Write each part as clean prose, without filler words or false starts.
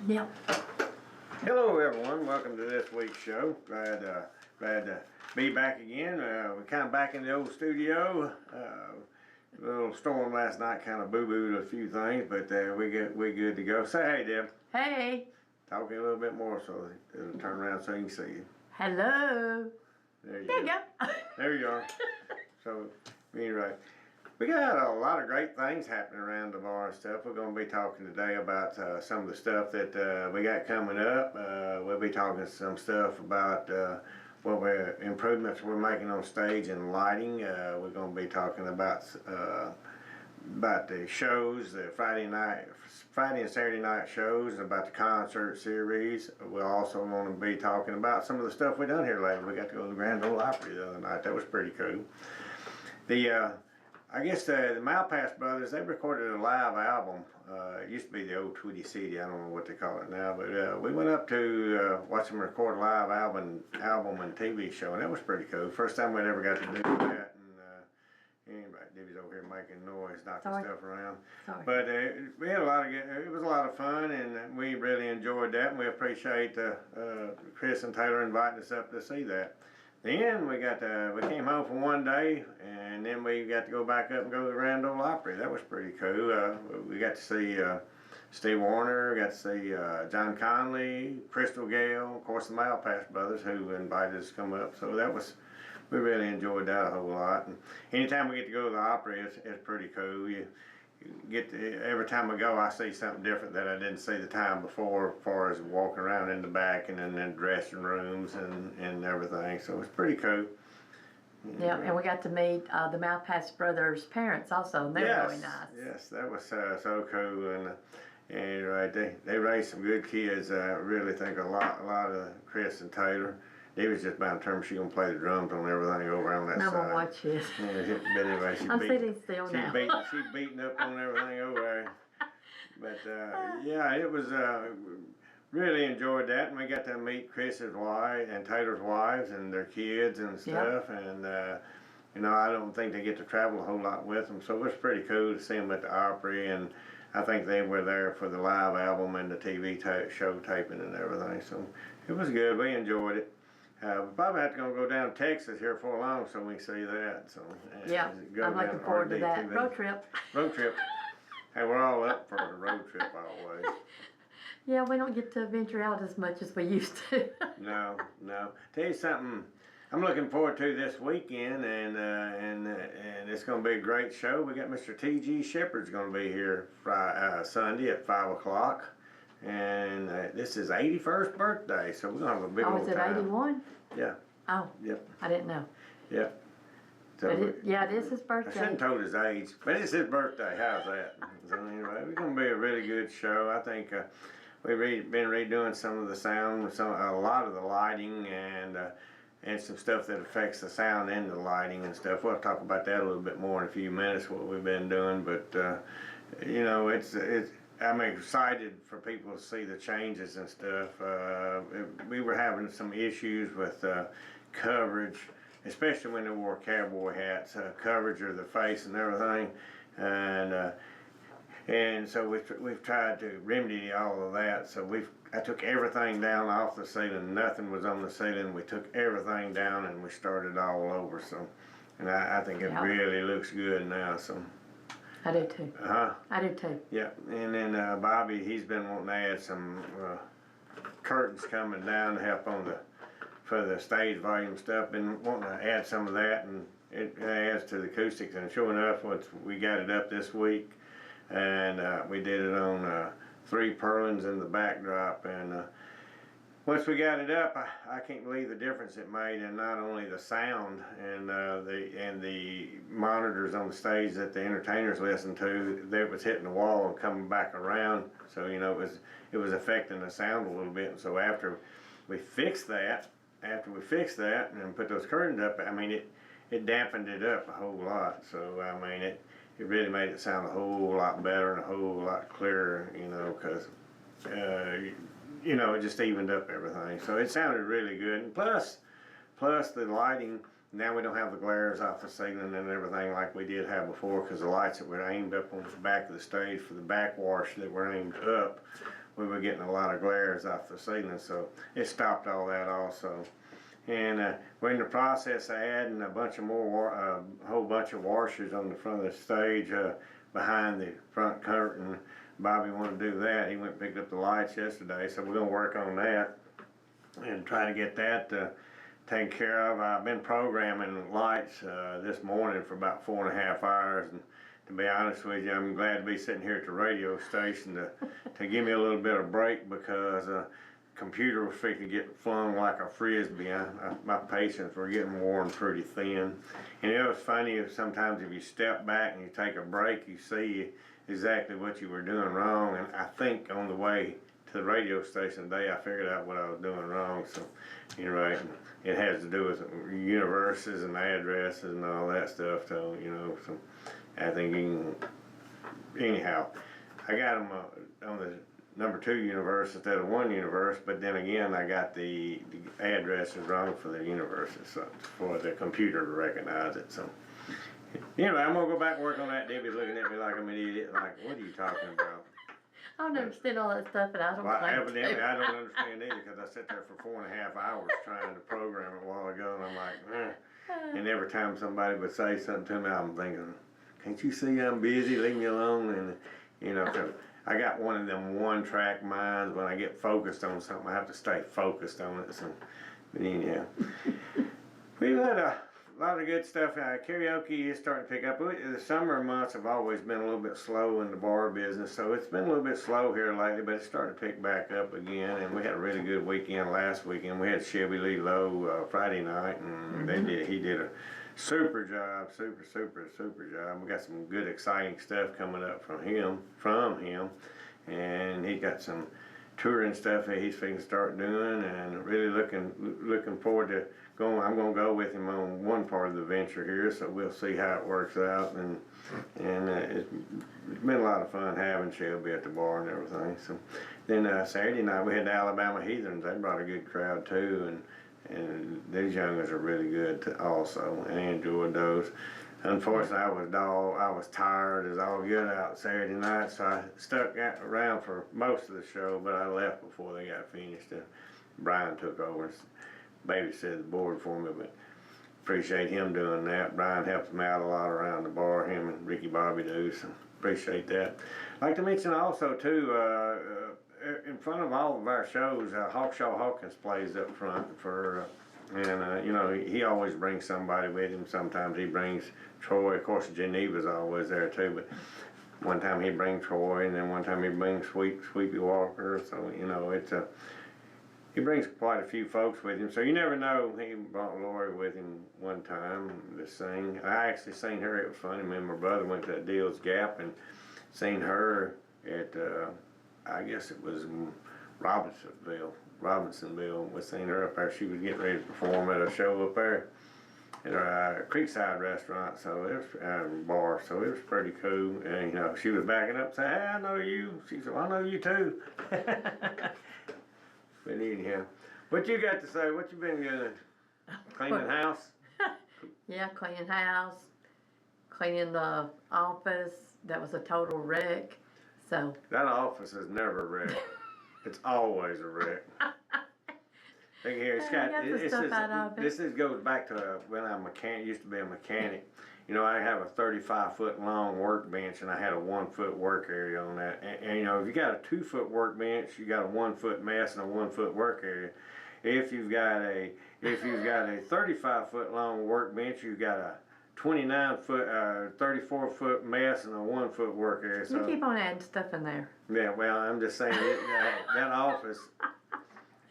Yep. Hello everyone, welcome to this week's show. Glad to be back again. We're kind of back in the old studio. A little storm last night kind of boo-booed a few things, but we're good to go. Say hey, Deb. Hey. Talking a little bit more so it'll turn around so you can see you. Hello. There you go. There you are. So, anyway, we got a lot of great things happening around the bar and stuff. We're going to be talking today about some of the stuff that we got coming up. We'll be talking some stuff about improvements we're making on stage and lighting. We're going to be talking about the shows, the Friday and Saturday night shows, about the concert series. We're also going to be talking about some of the stuff we done here lately. We got to go to the Grand Ole Opry the other night. That was pretty cool. I guess the Malpass brothers, they recorded a live album. It used to be the old Tweety City. I don't know what they call it now, but we went up to watch them record a live album and TV show, and that was pretty cool. First time we'd ever got to do that. Anyway, Debbie's over here making noise, knocking stuff around. Sorry. But we had a lot of it was a lot of fun, and we really enjoyed that. And we appreciate Chris and Taylor inviting us up to see that. Then we came home for one day, and then we got to go back up and go to the Grand Ole Opry. That was pretty cool. We got to see Steve Wariner, got to see John Conley, Crystal Gale, of course the Malpass brothers, who invited us to come up. So we really enjoyed that a whole lot. And anytime we get to go to the Opry, it's pretty cool. Every time we go, I see something different that I didn't see the time before, as far as walking around in the back and in the dressing rooms and everything. So it's pretty cool. Yeah, and we got to meet the Malpass brothers' parents also, and they're really nice. Yes, that was so cool, and they raised some good kids. I really think a lot of Chris and Taylor. They was just about to determined she gonna play the drums on everything over on that side. I'm gonna watch this. Yeah, but anyway, I'm sitting still now. She's beating up on everything over there. But yeah, it was really enjoyed that, and we got to meet Chris's wife and Taylor's wives and their kids and stuff. Yep. And I don't think they get to travel a whole lot with them, so it was pretty cool to see them at the Opry. And I think they were there for the live album and the TV show taping and everything. So it was good. We enjoyed it. We probably have to go down to Texas here for long so we can see that. So yeah, I'm looking forward to that. Road trip. Road trip. Hey, we're all up for a road trip always. Yeah, we don't get to venture out as much as we used to. No. Tell you something I'm looking forward to this weekend, and it's going to be a great show. We got Mr. T.G. Shepherd's going to be here Sunday at 5 o'clock. And this is 81st birthday, so we're gonna have a big old time. Oh, is it 81? Yeah. Oh. Yep. I didn't know. Yep. So it is his birthday. I shouldn't have told his age, but it's his birthday. How's that? So anyway, it's gonna be a really good show. I think we've been redoing some of the sound, a lot of the lighting, and some stuff that affects the sound and the lighting and stuff. We'll talk about that a little bit more in a few minutes. What we've been doing, but I'm excited for people to see the changes and stuff. We were having some issues with coverage, especially when they wore cowboy hats, coverage of the face and everything, and so we've tried to remedy all of that. So I took everything down off the ceiling. Nothing was on the ceiling. We took everything down and we started all over. So, and I think it really looks good now. So. I do too. I do too. Yeah, and then Bobby, he's been wanting to add some curtains coming down to help for the stage volume stuff. Been wanting to add some of that, and it adds to the acoustics. And sure enough, we got it up this week, and we did it on 3 purlins in the backdrop. And once we got it up, I can't believe the difference it made in not only the sound and the monitors on the stage that the entertainers listened to. That was hitting the wall and coming back around. So it was affecting the sound a little bit. And so after we fixed that and put those curtains up, I mean it dampened it up a whole lot. So I mean it really made it sound a whole lot better and a whole lot clearer. Because. It just evened up everything. So it sounded really good. And plus the lighting, now we don't have the glares off the ceiling and everything like we did have before, because the lights that were aimed up on the back of the stage for the backwash that were aimed up we were getting a lot of glares off the ceiling, so it stopped all that also. And we're in the process of adding a bunch of more, whole bunch of washers on the front of the stage behind the front curtain. Bobby wanted to do that. He went and picked up the lights yesterday, so we're gonna work on that and try to get that taken care of. I've been programming lights this morning for about 4.5 hours, and to be honest with you, I'm glad to be sitting here at the radio station to give me a little bit of break, because computer was fixing to get flung like a frisbee. My patience were getting worn pretty thin. And it was funny, sometimes if you step back and you take a break, you see exactly what you were doing wrong. And I think on the way to the radio station today, I figured out what I was doing wrong. So, you're right. It has to do with universes and addresses and all that stuff, so, so I think anyhow, I got them on the number 2 universe instead of 1 universe, but then again, I got the addresses wrong for the universes, so for the computer to recognize it. So anyway, I'm gonna go back and work on that. Debbie's looking at me like I'm an idiot, like, what are you talking about? I don't understand all that stuff, and I don't Well, claim evidently to. I don't understand either, because I sat there for 4.5 hours trying to program it a while ago, and I'm like, and every time somebody would say something to me, I'm thinking, can't you see I'm busy, leave me alone? And so I got one of them one-track minds. When I get focused on something, I have to stay focused on it. So, but anyhow, we've had a lot of good stuff. Karaoke is starting to pick up. The summer months have always been a little bit slow in the bar business, so it's been a little bit slow here lately, but it's starting to pick back up again. And we had a really good weekend last weekend. We had Shelby Lee Lowe Friday night, and he did a super job, super job. We got some good, exciting stuff coming up from him, and he got some touring stuff that he's finna start doing, and really looking forward to going. I'm gonna go with him on one part of the venture here, so we'll see how it works out. And it's been a lot of fun having Shelby at the bar and everything. So then Saturday night we had the Alabama Heathens. They brought a good crowd too, and these youngers are really good also, and I enjoyed those. Unfortunately, I was tired as all get out Saturday night, so I stuck around for most of the show, but I left before they got finished. Brian took over and babysat the board for me, but appreciate him doing that. Brian helps me out a lot around the bar, him and Ricky Bobby do, so appreciate that. I'd like to mention also too, in front of all of our shows, Hawkshaw Hawkins plays up front for, and he always brings somebody with him. Sometimes he brings Troy. Of course, Geneva's always there too, but one time he brings Troy, and then one time he brings Sweepy Walker. So he brings quite a few folks with him. So you never know. He brought Lori with him one time to sing. I actually seen her. It was funny. Me and my brother went to Deal's Gap and seen her at I guess it was Robinsonville. We seen her up there. She was getting ready to perform at a show up there at a Creekside restaurant, so it was bar. So it was pretty cool. And she was backing up, saying, "Hey, I know you." She said, "Well, I know you too." But anyhow, what you got to say? What you been doing? Cleaning house? Yeah, cleaning house, cleaning the office. That was a total wreck. So that office is never a wreck. It's always a wreck. Look here, this goes back to when I used to be a mechanic. I have a 35-foot long workbench, and I had a 1-foot work area on that. And if you got a 2-foot workbench, you got a 1-foot mess and a 1-foot work area. If you've got a 35-foot long workbench, you've got a 29-foot, 34-foot mess and a 1-foot work area. So you keep on adding stuff in there. Yeah, well, I'm just saying that office,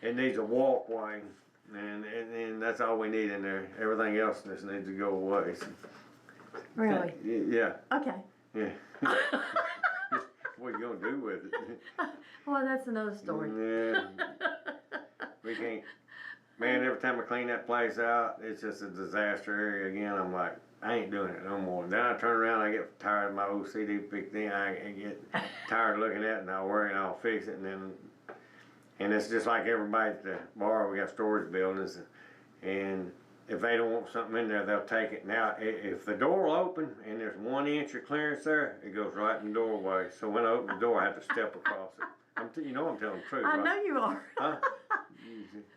it needs a walkway, and that's all we need in there. Everything else just needs to go away. So. Really? Yeah. Okay. Yeah. What are you gonna do with it? Well, that's another story. Yeah. We can't. Man, every time I clean that place out, it's just a disaster area again. I'm like, I ain't doing it no more. Then I turn around, I get tired of my OCD picked in. I get tired of looking at it, and I'll worry and I'll fix it. And it's just like everybody at the bar. We got storage buildings, and if they don't want something in there, they'll take it. Now, if the door will open and there's 1 inch of clearance there, it goes right in the doorway. So when I open the door, I have to step across it. You know I'm telling the truth, I right? know you are. Huh?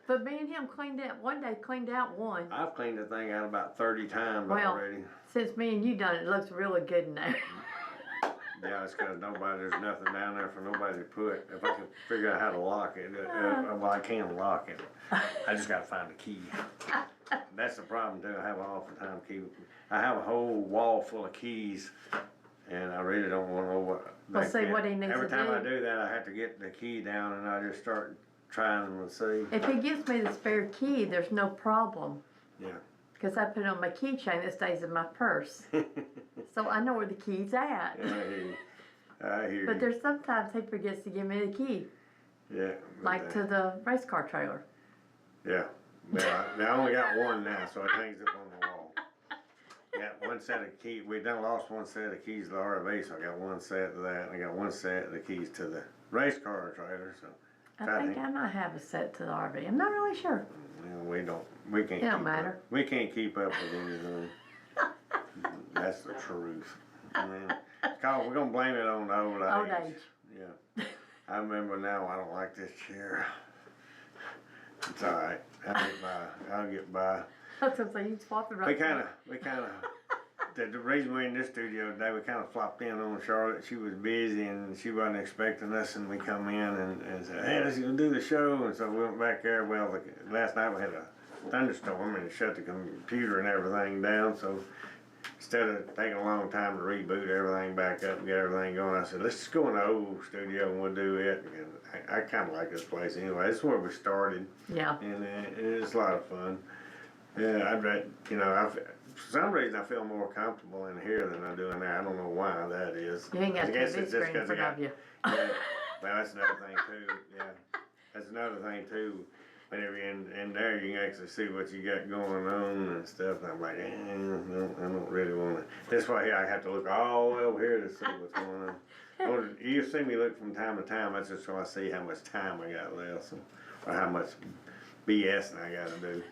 But me and him one day cleaned out one. I've cleaned the thing out about 30 times Well, already. Since me and you done it, it looks really good in there. Yeah, it's because there's nothing down there for nobody to put. If I can figure out how to lock it, well, I can lock it. I just gotta find a key. That's the problem too. I have an awful time key. I have a whole wall full of keys, and I really don't want to know what. Well, see what he needs Every to time I do. do that, I have to get the key down, and I just start trying them and see. If he gives me the spare key, there's no problem. Yeah. Because I put it on my keychain that stays in my purse. So I know where the key's at. Yeah, I hear you. I hear But you. there's sometimes he forgets to give me the key. Yeah. but, Like to the race car trailer. Yeah. Well, I only got one now, so it hangs up on the wall. Got one set of keys. We done lost one set of keys to the RV, so I got one set of that. And I got one set of the keys to the race car trailer. So I think I might have a set to the RV. I'm not really sure. we can't. It don't keep matter. Up. We can't keep up with anything. That's the truth. I mean, we're gonna blame it on the old age. Old age. Yeah. I remember now. I don't like this chair. It's all right. I'll get by. That's what I'm saying. You swap it right. We kind of. The reason we're in this studio today, we kind of flopped in on Charlotte. She was busy and she wasn't expecting us, and we come in and said, "Hey, let's go do the show." And so we went back there. Well, last night we had a thunderstorm and it shut the computer and everything down. So instead of taking a long time to reboot everything back up and get everything going, I said, "Let's just go in the old studio and we'll do it." And I kind of like this place anyway. This is where we started. Yeah. And it's a lot of fun. Yeah, for some reason I feel more comfortable in here than I do in there. I don't know why that is. You ain't got I a guess TV it's just screen in 'cause I front of you. Yeah, well, that's another thing too. Yeah, that's another thing too. Whenever you're in there, you can actually see what you got going on and stuff. And I'm like, I don't really want to. That's why I have to look all the way over here to see what's going on. You see me look from time to time. That's just so I see how much time I got left, or how much BS I got to do.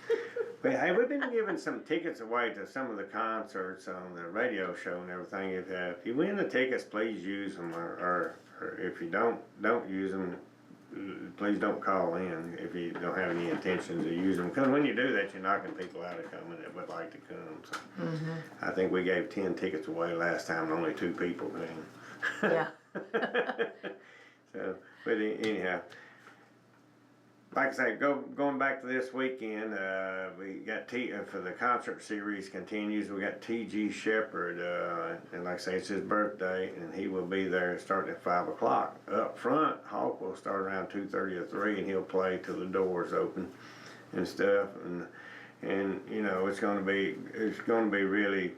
But hey, we've been giving some tickets away to some of the concerts on the radio show and everything. If you win the tickets, please use them, or if you don't use them, please don't call in if you don't have any intentions of using them. Because when you do that, you're knocking people out of coming that would like to come. So I think we gave 10 tickets away last time, and only 2 people came. Yeah. So, but anyhow. Like I say, going back to this weekend, we got for the concert series continues. We got T.G. Shepherd, and like I say, it's his birthday, and he will be there starting at 5 o'clock. Up front, Hawk will start around 2:30 or 3, and he'll play till the doors open and stuff. And you know, it's going to be really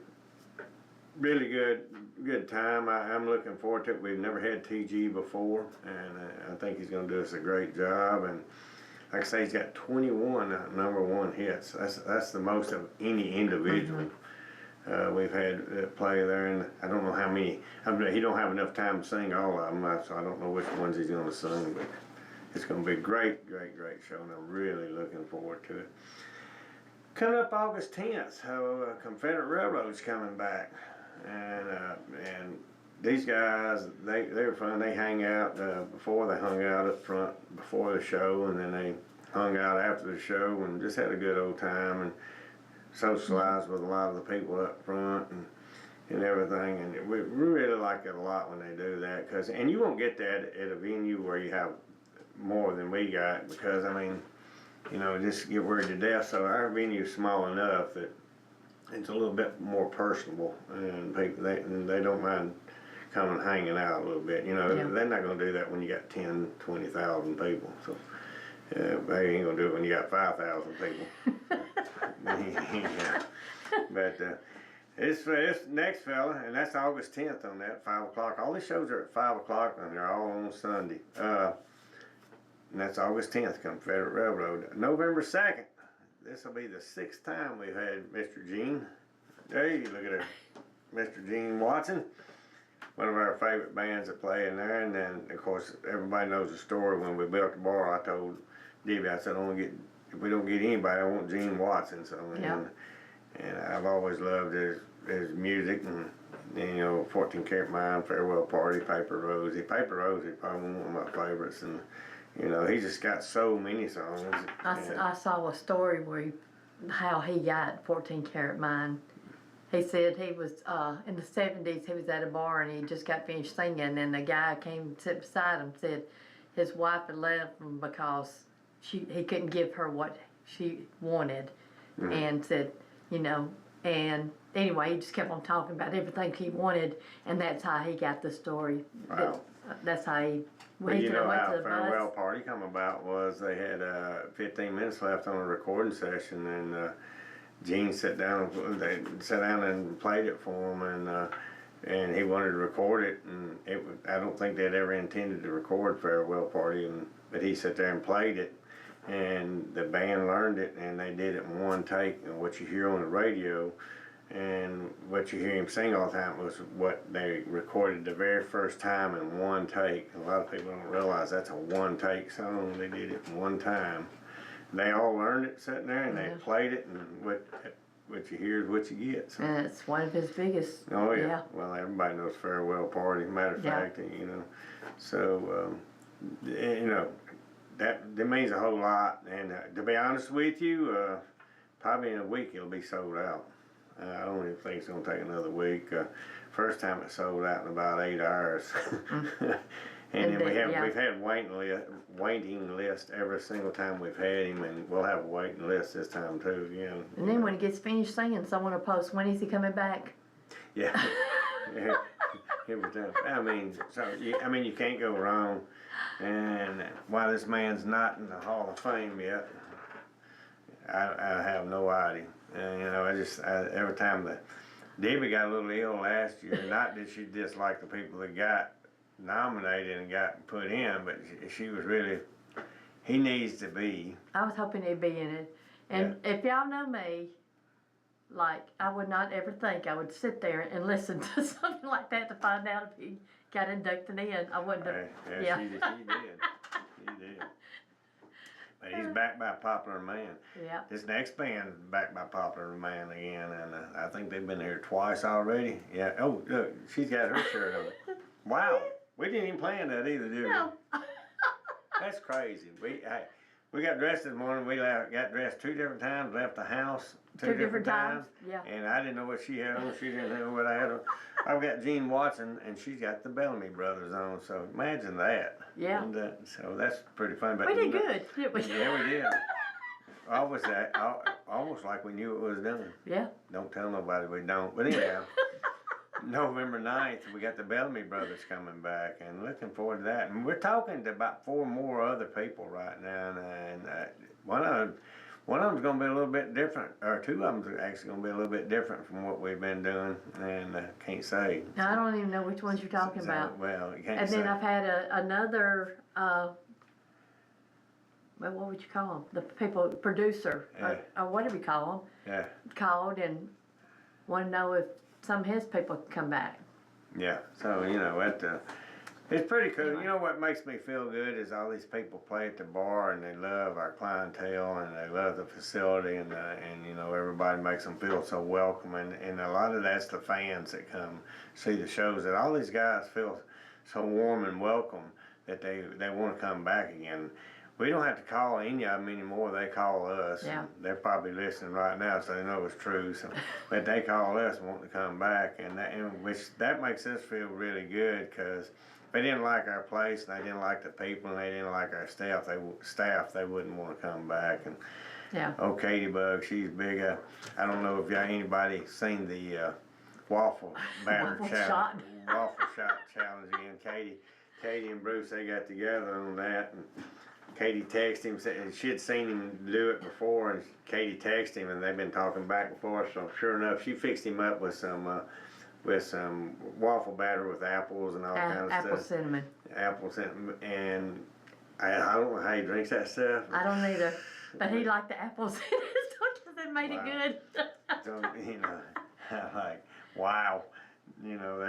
good time. I'm looking forward to it. We've never had T.G. before, and I think he's going to do us a great job. And like I say, he's got 21 number 1 hits. That's the most of any individual we've had play there. And I don't know how many. He don't have enough time to sing all of them, so I don't know which ones he's going to sing. But it's going to be a great show, and I'm really looking forward to it. Coming up August 10th, Confederate Railroad's coming back, and these guys, they're fun. They hang out before they hung out up front before the show, and then they hung out after the show and just had a good old time and socialized with a lot of the people up front and everything. And we really like it a lot when they do that, and you won't get that at a venue where you have more than we got, because I mean, you know, just get worried to death. So our venue's small enough that it's a little bit more personable, and people they don't mind coming hanging out a little bit. You know, they're not going to do that when you got 10, 20,000 people. So they ain't going to do it when you got 5,000 people. Yeah. But it's next fella, and that's August 10th on that, 5 o'clock. All these shows are at 5 o'clock, and they're all on Sunday. And that's August 10th, Confederate Railroad. November 2nd, this will be the 6th time we've had Mr. Gene. Hey, look at her. Mr. Gene Watson. One of our favorite bands that play in there. And then, of course, everybody knows the story. When we built the bar, I told Debbie, I said, if we don't get anybody, I want Gene Watson. So, and I've always loved his music, and you know, 14 Karat Mine, Farewell Party, Paper Rosie. Paper Rosie probably one of my favorites, and you know, he just got so many songs. I saw a story where how he got 14 Karat Mine. He said he was in the 70s. He was at a bar and he just got finished singing, and the guy came and sit beside him. Said his wife had left him because he couldn't give her what she wanted, and said, you know, and anyway, he just kept on talking about everything he wanted, and that's how he got the story. Wow. That's how he. But He you said, know I went how to the Farewell bus. Party come about was they had 15 minutes left on a recording session, and Gene sat down. They sat down and played it for him, and he wanted to record it. And I don't think they'd ever intended to record Farewell Party, but he sat there and played it, and the band learned it, and they did it in one take. And what you hear on the radio, and what you hear him sing all the time was what they recorded the very first time in one take. A lot of people don't realize that's a one take song. They did it in one time. They all learned it sitting there, and they played it, and what you hear is what you get. So. And it's one of his biggest. Oh yeah. Well, everybody knows Farewell Party. Matter of fact, you know, so you know that means a whole lot. And to be honest with you, probably in a week it'll be sold out. I don't even think it's gonna take another week. First time it sold out in about 8 hours. And then we've had waiting list every single time we've had him, and we'll have a waiting list this time too. And then when he gets finished singing, someone will post, when is he coming back? Yeah. Yeah. Every time. You can't go wrong. And while this man's not in the Hall of Fame yet, I have no idea. And, you know, every time Debbie got a little ill last year, not that she disliked the people that got nominated and got put in, but she was really, he needs to be. I was hoping he'd be in it. And if y'all know me, like, I would not ever think I would sit there and listen to something like that to find out if he got inducted in. I wouldn't have. Yeah, she did. She did. But he's backed by Popular Demand. Yeah. This next band's backed by Popular Demand again, and I think they've been here twice already. Yeah. Oh, look, she's got her shirt on. Wow. We didn't even plan that either, did we? No. That's crazy. We got dressed this morning. We got dressed 2 different times, left the house two different times. Yeah. And I didn't know what she had on. She didn't know what I had on. I've got Gene Watson, and she's got the Bellamy Brothers on. So imagine that. Yeah. And, so that's pretty fun. But We did good, didn't we? Yeah, we did. Almost like we knew it was done. Yeah. Don't tell nobody we don't. But anyhow. November 9th, we got the Bellamy Brothers coming back, and looking forward to that. And we're talking to about 4 more other people right now, and one of them's going to be a little bit different, or 2 of them's actually going to be a little bit different from what we've been doing, and can't say. I don't even know which ones you're talking about. Well, you can't and say. then I've had another, well, what would you call them? The producer, or whatever you call them, called and wanted to know if some of his people could come back. Yeah, so, you know, it's pretty cool. You know what makes me feel good is all these people play at the bar, and they love our clientele, and they love the facility, and you know, everybody makes them feel so welcome, and a lot of that's the fans that come see the shows, that all these guys feel so warm and welcome that they want to come back again. We don't have to call any of them anymore. They call us. Yeah. They're probably listening right now, so they know it's true. So, but they call us and want to come back, and that makes us feel really good, because if they didn't like our place, and they didn't like the people, and they didn't like our staff, they wouldn't want to come back. And Katie Bug, she's big. I don't know if anybody seen the waffle batter challenge. Waffle shot challenge again. Katie and Bruce, they got together on that, and Katie texted him, and she had seen him do it before, and Katie texted him, and they've been talking back and forth. So sure enough, she fixed him up with some waffle batter with apples and all kinds of stuff. Apple cinnamon, and I don't know how he drinks that stuff. I don't either, but he liked the apples in it, because it made it good. So, you know, like, wow, you know,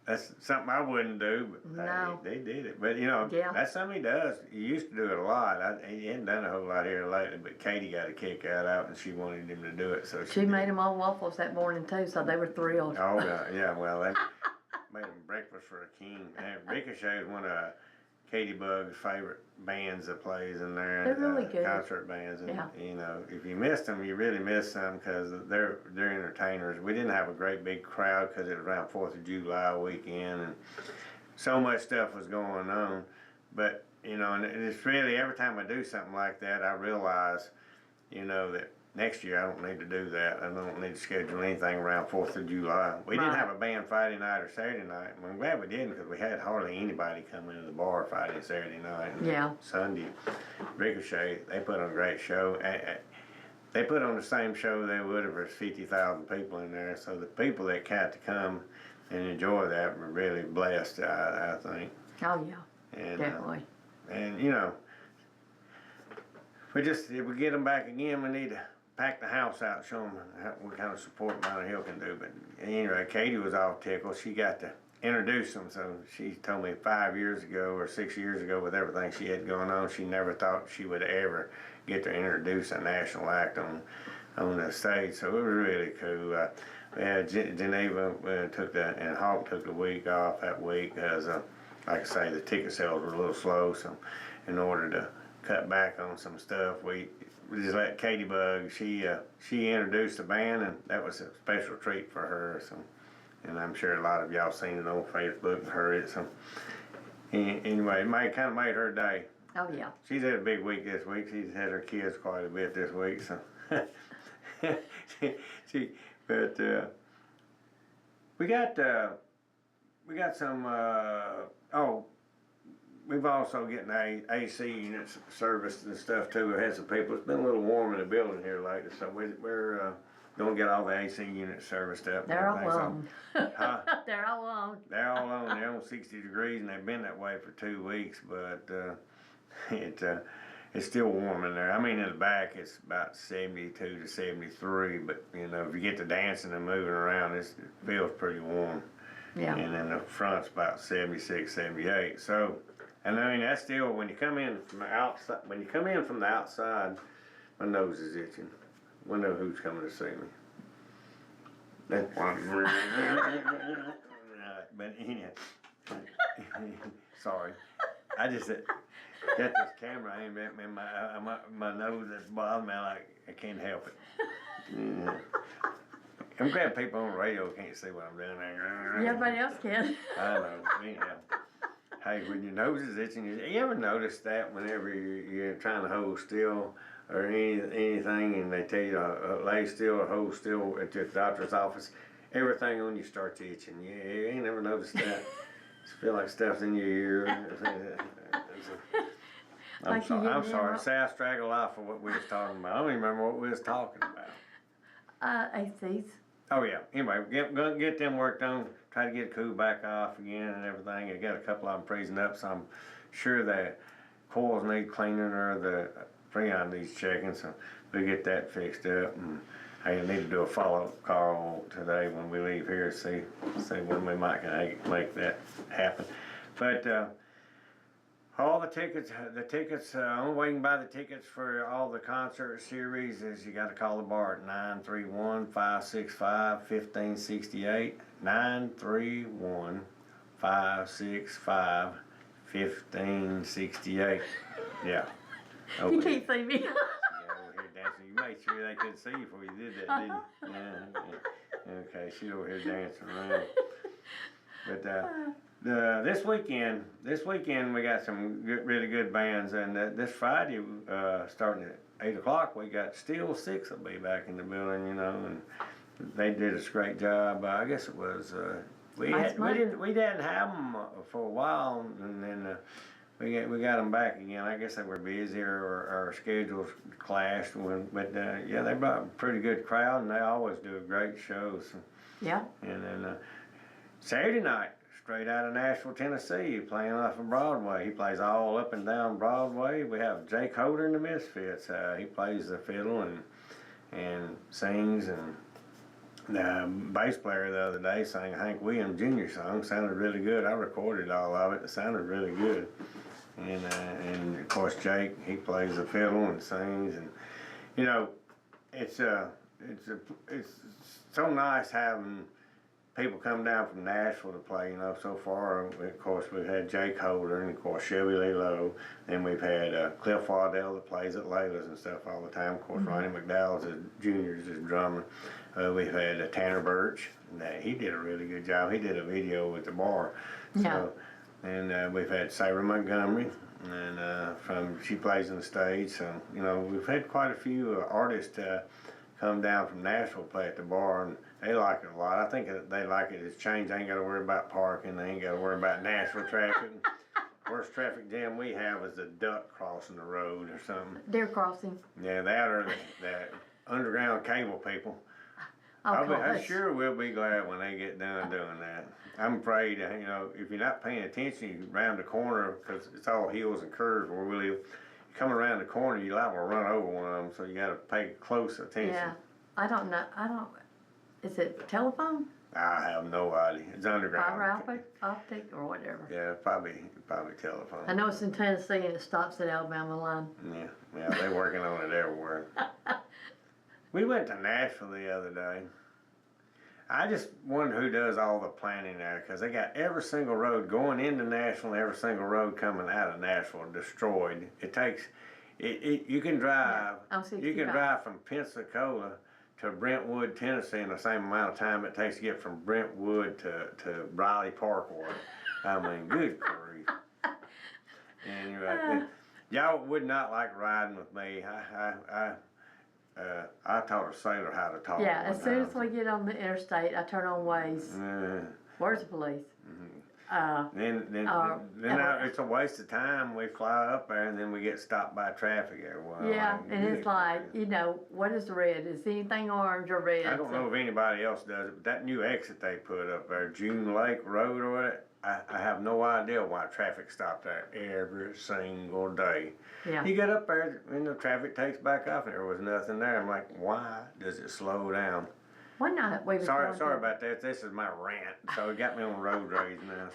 That's something I wouldn't do, but No. they did it. But you know, Yeah. that's something he does. He used to do it a lot. He hadn't done a whole lot here lately, but Katie got a kick out, and she wanted him to do it, so She did. made them all waffles that morning too, so they were thrilled. Oh yeah, well they made him breakfast for a king. And Ricochet is one of Katie Bug's favorite bands that plays in there. They're really good. Concert bands, and Yeah. you know, if you missed them, you really missed them because they're entertainers. We didn't have a great big crowd because it was around 4th of July weekend, and so much stuff was going on. But you know, and it's really every time I do something like that, I realize, you know, that next year I don't need to do that. I don't need to schedule anything around 4th of July. We didn't Right. have a band Friday night or Saturday night. I'm glad we didn't because we had hardly anybody come into the bar Friday and Saturday night. And Yeah. Sunday, Ricochet, they put on a great show. They put on the same show they would if there's 50,000 people in there. So the people that got to come and enjoy that were really blessed, I think. Oh yeah, And, definitely. and you know, if we get them back again, we need to pack the house out, show them what kind of support Mount Hill can do. But anyway, Katie was all tickled. She got to introduce them. So she told me 5 years ago or 6 years ago, with everything she had going on, she never thought she would ever get to introduce a national act on the stage. So it was really cool. We had Geneva and Hawk took the week off that week because, like I say, the ticket sales were a little slow. So in order to cut back on some stuff, we just let Katie Bug. She introduced the band, and that was a special treat for her. So, and I'm sure a lot of y'all seen it on Facebook and heard it. So, anyway, it kind of made her day. Oh yeah. She's had a big week this week. She's had her kids quite a bit this week. So, we got some. We've also getting AC units serviced and stuff too. We had some people. It's been a little warm in the building here lately, so we're gonna get all the AC units serviced up. and They're all everything, so- on. Huh? They're all on. They're all on. They're on 60 degrees, and they've been that way for 2 weeks. But it's still warm in there. I mean, in the back it's about 72 to 73. But you know, if you get to dancing and moving around, it feels pretty warm. Yeah. And then the front's about 76, 78. So, and I mean that's still when you come in from the outside. When you come in from the outside, my nose is itching. Wonder who's coming to see me. That's one. But anyway, sorry. I just got this camera aimed at me. My nose is bothering me. I can't help it. Yeah. I'm glad people on the radio can't see what I'm doing there. Yeah, everybody else can. I know. Anyhow. Hey, when your nose is itching, you ever notice that whenever you're trying to hold still or anything, and they tell you to lay still or hold still at the doctor's office, everything on you starts itching. You ain't never noticed that. Just feel like stuff's in your ear. I'm Like you sorry. I'm get sorry. near- Say I straggle off for what we was talking about. I don't even remember what we was talking about. ACs. Oh yeah. Anyway, get them worked on. Try to get it cooled back off again and everything. I got a couple of them freezing up, so I'm sure the coils need cleaning or the freon needs checking. So we'll get that fixed up. And I need to do a follow-up call today when we leave here. See when we might make that happen. But all the tickets, only way you can buy the tickets for all the concert series is you got to call the bar at 931-565-1568. 931-565-1568. Yeah. You Over can't see me. here dancing. You made sure they couldn't see you before you did that, didn't you? Yeah. Okay, she's over here dancing around. But this weekend we got some really good bands, and this Friday, starting at 8 o'clock, we got Steel Six will be back in the building, you know, and they did a great job. I guess it was we didn't have them for a while, and then we got them back again. I guess they were busy or our schedules clashed. But yeah, they brought a pretty good crowd, and they always do a great show. So. Yeah. And then Saturday night, straight out of Nashville, Tennessee, playing off of Broadway. He plays all up and down Broadway. We have Jake Holder and the Misfits. He plays the fiddle and sings, and The bass player the other day sang a Hank Williams Jr. song. Sounded really good. I recorded all of it. It sounded really good. And of course Jake, he plays the fiddle and sings, and you know, it's so nice having people come down from Nashville to play. You know, so far, of course, we've had Jake Holder and of course Shelby Lee Lowe. Then we've had Cliff Waddell that plays at Layla's and stuff all the time. Of course, Ronnie McDowell's Jr.'s his drummer. We've had Tanner Birch. He did a really good job. He did a video with the bar. Yeah. And we've had Sarah Montgomery, and she plays on the stage. So you know, we've had quite a few artists come down from Nashville play at the bar, and they like it a lot. I think they like it. It's changed. They ain't got to worry about parking. They ain't got to worry about Nashville traffic. Worst traffic jam we have is a duck crossing the road or something. Deer crossing. Yeah, that or the underground cable people. Oh, I'm sure we'll be glad when they get done doing that. I'm afraid, you know, if you're not paying attention, you round the corner, because it's all hills and curves where we live. You come around the corner, you're liable to run over one of them, so you got to pay close attention. Yeah, I don't know. Is it telephone? I have no idea. It's underground. Fiber optic or whatever. Yeah, probably telephone. I know it's in Tennessee and it stops at Alabama line. Yeah, they're working on it everywhere. We went to Nashville the other day. I just wonder who does all the planning there, because they got every single road going into Nashville and every single road coming out of Nashville destroyed. It takes, you can drive, you can drive from Pensacola to Brentwood, Tennessee in the same amount of time it takes to get from Brentwood to Briley Parkway. I mean, good grief. And you're like, y'all would not like riding with me. I taught a sailor how to talk. Yeah, as soon as we get on the interstate, I turn on Waze. Where's the police? It's a waste of time. We fly up there and then we get stopped by traffic every while. Yeah, and it's like, you know, what is red? Is anything orange or red? I don't know if anybody else does it, but that new exit they put up there, June Lake Road or whatever, I have no idea why traffic stopped there every single day. Yeah. You get up there and the traffic takes back off and there was nothing there. I'm like, why does it slow down? One night we was Sorry about that. This is my rant. So it got me on road rage now.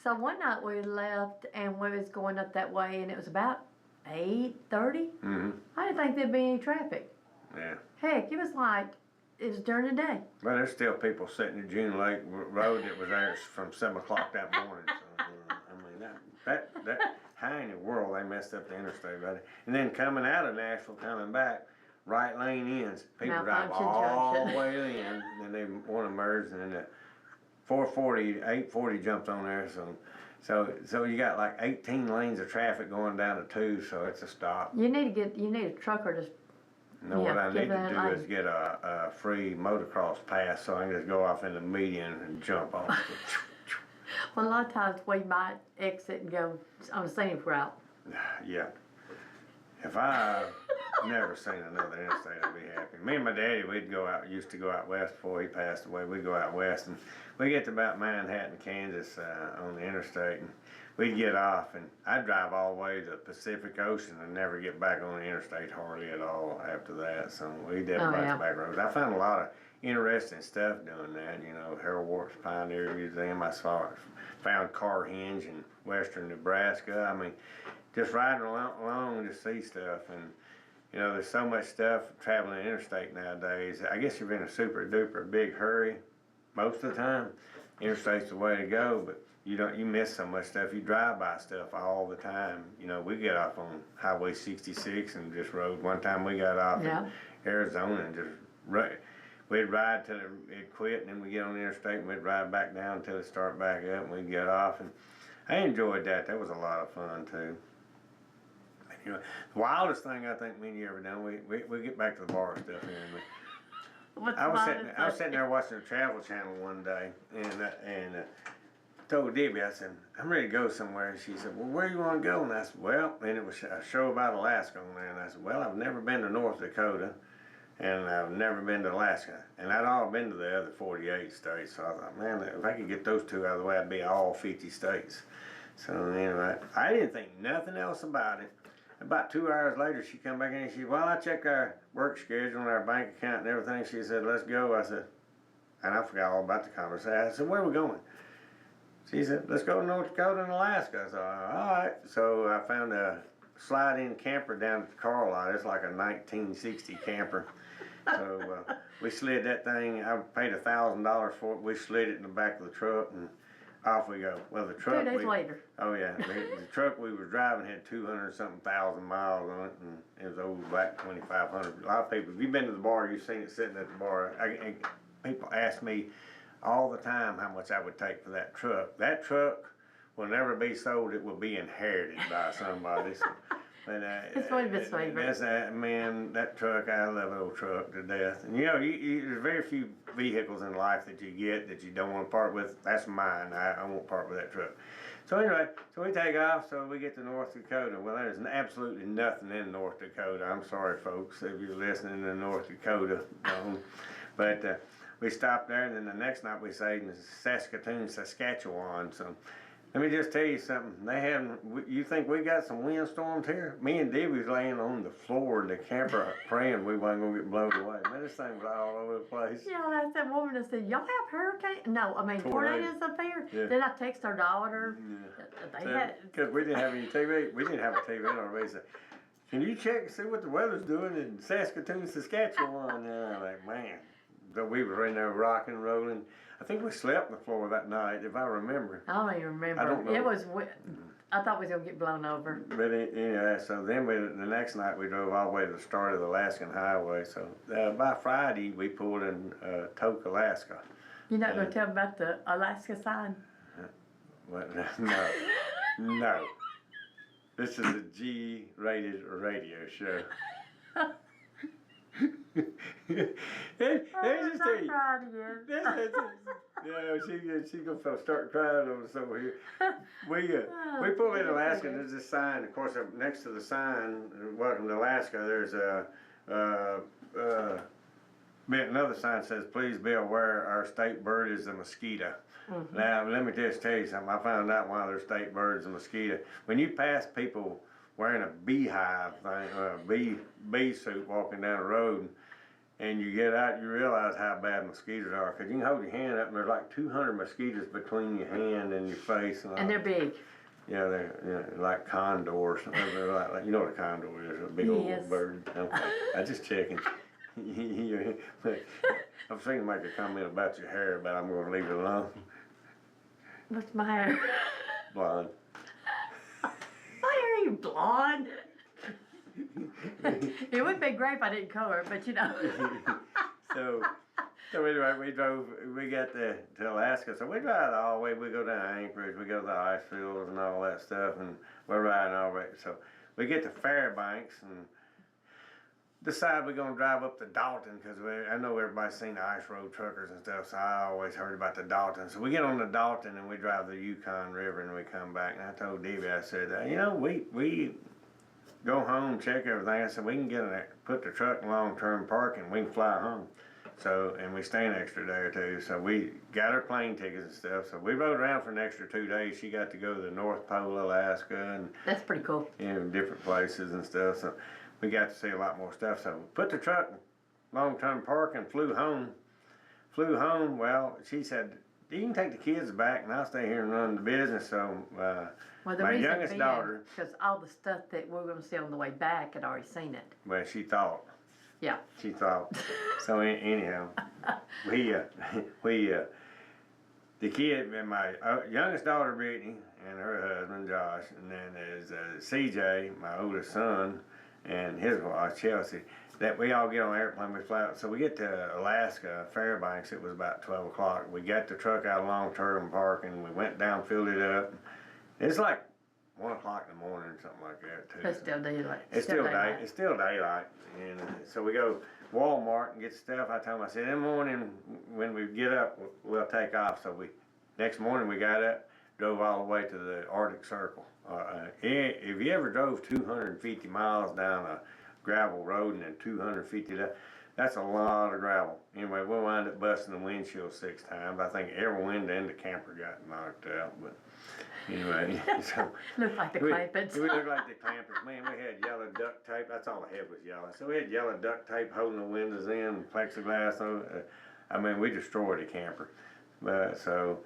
So one night we left and we was going up that way and it was about 8:30. I didn't think there'd be any traffic. Yeah. Heck, it was during the day. Well, there's still people sitting at June Lake Road that was there from 7 o'clock that morning. So, I mean, that how in the world they messed up the interstate, buddy? And then coming out of Nashville, coming back, right lane ends. People drive all the way to the end, and they want to merge, and then the 840 jumps on there. So you got like 18 lanes of traffic going down to 2, so it's a stop. You need a trucker to. No, what I need to do is get a free motocross pass so I can just go off in the median and jump off. Well, a lot of times we might exit and go on a scenic route. Yeah. If I never seen another interstate, I'd be happy. Me and my daddy, used to go out west before he passed away. We'd go out west, and we get to about Manhattan, Kansas, on the interstate, and we'd get off, and I'd drive all the way to the Pacific Ocean and never get back on the interstate hardly at all after that. So we did a bunch of back roads. I found a lot of interesting stuff doing that. You know, Harold Warp's Pioneer Museum. Found Car Hinge in western Nebraska. I mean, just riding along to see stuff. And you know, there's so much stuff traveling the interstate nowadays. I guess you're in a super duper big hurry most of the time. Interstate's the way to go, but you miss so much stuff. You drive by stuff all the time. You know, we get off on Highway 66 and just rode. One time we got off in Arizona and just we'd ride till it quit, and then we get on the interstate and we'd ride back down until it start back up, and we'd get off. And I enjoyed that. That was a lot of fun too. And, you know, the wildest thing I think me and you ever done. We get back to the bar stuff here. I was sitting there watching the Travel Channel one day, and told Debbie, I said, I'm ready to go somewhere. And she said, well, where you want to go? And I said, well, and it was a show about Alaska on there. And I said, well, I've never been to North Dakota, and I've never been to Alaska. And I'd all been to the other 48 states. So I thought, man, if I could get those two out of the way, I'd be all 50 states. So anyway, I didn't think nothing else about it. About 2 hours later, she come back in and she said, well, I checked our work schedule and our bank account and everything. She said, let's go. I said, and I forgot all about the conversation. I said, where are we going? She said, let's go to North Dakota and Alaska. I said, all right. So I found a slide-in camper down at the car lot. It's like a 1960 camper. So we slid that thing. I paid $1,000 for it. We slid it in the back of the truck and off we go. Well, the truck. 2 days later. Oh yeah, the truck we was driving had 200-something thousand miles on it, and it was old black 2500. A lot of people, if you've been to the bar, you've seen it sitting at the bar. People ask me all the time how much I would take for that truck. That truck will never be sold. It will be inherited by somebody. So, but, It's one of his favorites. Man, that truck, I love an old truck to death. And you know, there's very few vehicles in life that you get that you don't want to part with. That's mine. I won't part with that truck. So anyway, so we take off, so we get to North Dakota. Well, there's absolutely nothing in North Dakota. I'm sorry, folks, if you're listening to North Dakota. But we stopped there, and then the next night we stayed in Saskatoon, Saskatchewan. So let me just tell you something. They haven't. You think we got some windstorms here? Me and Debbie was laying on the floor in the camper praying we wasn't gonna get blown away. Man, this thing was all over the place. Yeah, that's that woman that said, y'all have hurricanes? No, I mean tornadoes up there. Yeah. Then I text her daughter. They had. Because we didn't have any TV. We didn't have a TV in our base. Can you check and see what the weather's doing in Saskatoon, Saskatchewan? And I'm like, man. So we were in there rocking, rolling. I think we slept on the floor that night, if I remember. I don't even remember. I don't know. It was. I thought we was gonna get blown over. But yeah, so then the next night we drove all the way to the start of the Alaskan Highway. So by Friday we pulled in Tok, Alaska. You're not gonna tell me about the Alaska sign? Well, no, no. This is a G-rated radio show. Just tell you. Yeah, she gonna start crying on us over here. We pull in Alaska. And there's this sign. Of course, next to the sign, "Welcome to Alaska," there's another sign that says, "Please be aware, our state bird is the mosquito." Mm-hmm. Now, let me just tell you something. I found out why their state bird is a mosquito. When you pass people wearing a beehive thing, bee suit walking down the road, and you get out, you realize how bad mosquitoes are. Because you can hold your hand up, and there's like 200 mosquitoes between your hand and your face. And they're big. Yeah, they're like condors. They're like, you know what a condor is, a big old bird. Okay. I'm just checking. I'm thinking to make a comment about your hair, but I'm going to leave it alone. What's my hair? Blonde. My hair ain't blonde. It would be great if I didn't color it, but you know. So anyway, we got to Alaska. So we ride all the way. We go down to Anchorage. We go to the ice fields and all that stuff, and we're riding all the way. So we get to Fairbanks and decide we're gonna drive up to Dalton because I know everybody's seen the ice road truckers and stuff. So I always heard about the Dalton. So we get on the Dalton and we drive the Yukon River and we come back. And I told Debbie, I said, you know, we go home, check everything. I said, we can put the truck in long-term parking, we can fly home. So, and we stay an extra day or two. So we got our plane tickets and stuff. So we rode around for an extra 2 days. She got to go to the North Pole, Alaska, and that's pretty cool. Different places and stuff. So we got to see a lot more stuff. So we put the truck in long-term parking, flew home. Well, she said, you can take the kids back and I'll stay here and run the business. So my youngest daughter, because all the stuff that we were going to see on the way back had already seen it. Well, she thought. Yeah. She thought. So anyhow, the kid, and my youngest daughter Brittany and her husband Josh, and then there's CJ, my oldest son, and his wife Chelsea. That we all get on an airplane, we fly out. So we get to Alaska, Fairbanks. It was about 12 o'clock. We got the truck out of long-term parking. We went down, filled it up. It's like 1 o'clock in the morning or something like that too. It's still daylight. It's still daylight. And so we go Walmart and get stuff. I told him, I said, in the morning when we get up, we'll take off. So next morning we got up, drove all the way to the Arctic Circle. If you ever drove 250 miles down a gravel road and then 250 that's a lot of gravel. Anyway, we wound up busting the windshield 6 times. I think every window in the camper got knocked out. But anyway, so looked like the Clampets. We looked like the Clampets. Man, we had yellow duct tape. That's all I had was yellow. So we had yellow duct tape holding the windows in, plexiglass. I mean, we destroyed a camper. So,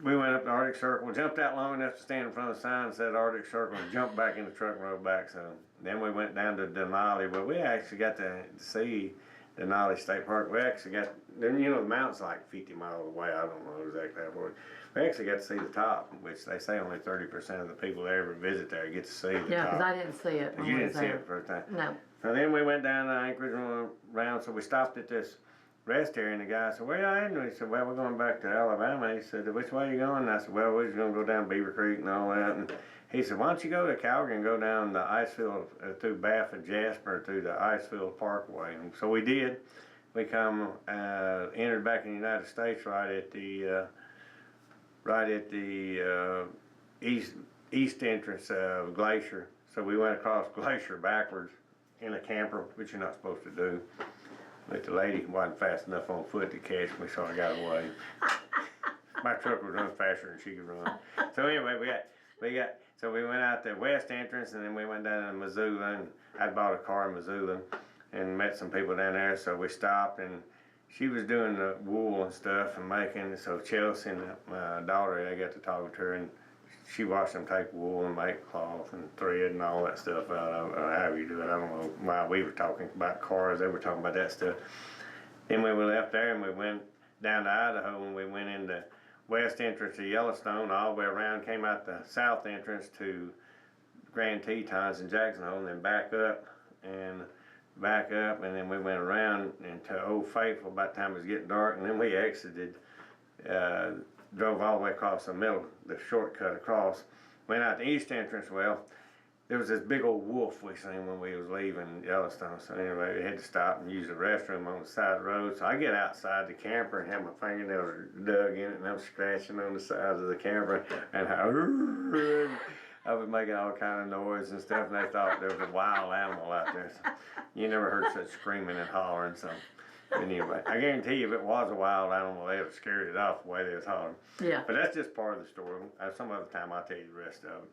we went up to Arctic Circle, jumped out long enough to stand in front of the sign that said Arctic Circle, and jumped back in the truck and rode back. So then we went down to Denali, but we actually got to see Denali State Park. We actually got, then you know the mountain's like 50 miles away. I don't know exactly how far. We actually got to see the top, which they say only 30% of the people that ever visit there get to see the Yeah, top. because I didn't see it when You we didn't was see there. it the first time. No. So then we went down to Anchorage and went around, so we stopped at this rest area, and the guy said, "Where y'all heading?" And he said, "Well, we're going back to Alabama." He said, "Which way are you going?" And I said, "Well, we're just going to go down Beaver Creek and all that." And he said, "Why don't you go to Calgary and go down the Icefield through Bath and Jasper through the Icefield Parkway?" And so we did. We entered back in the United States right at the east entrance of Glacier. So we went across Glacier backwards in a camper, which you're not supposed to do. But the lady wasn't fast enough on foot to catch me, so I got away. My truck was running faster than she could run. So anyway, so we went out the west entrance, and then we went down to Missoula, and I bought a car in Missoula and met some people down there. So we stopped, and she was doing the wool and stuff and making. So Chelsea and my daughter, I got to talking to her, and she watched them take wool and make cloth and thread and all that stuff out of it, or however you do it. I don't know why we were talking about cars, they were talking about that stuff. Then we left there and we went down to Idaho, and we went in the west entrance of Yellowstone all the way around, came out the south entrance to Grand Tetons in Jackson Hole, and then back up, and then we went around into Old Faithful about the time it was getting dark, and then we exited, drove all the way across the middle, the shortcut across, went out the east entrance. Well, there was this big old wolf we seen when we was leaving Yellowstone. So anyway, we had to stop and use the restroom on the side of the road. So I get outside the camper and have my fingernails dug in it, and I'm scratching on the sides of the camper, and I was making all kind of noise and stuff, and they thought there was a wild animal out there. So you never heard such screaming and hollering. So anyway, I guarantee you if it was a wild animal, they'd have scared it off the way they was hollering. Yeah. But that's just part of the story. Some other time I'll tell you the rest of it.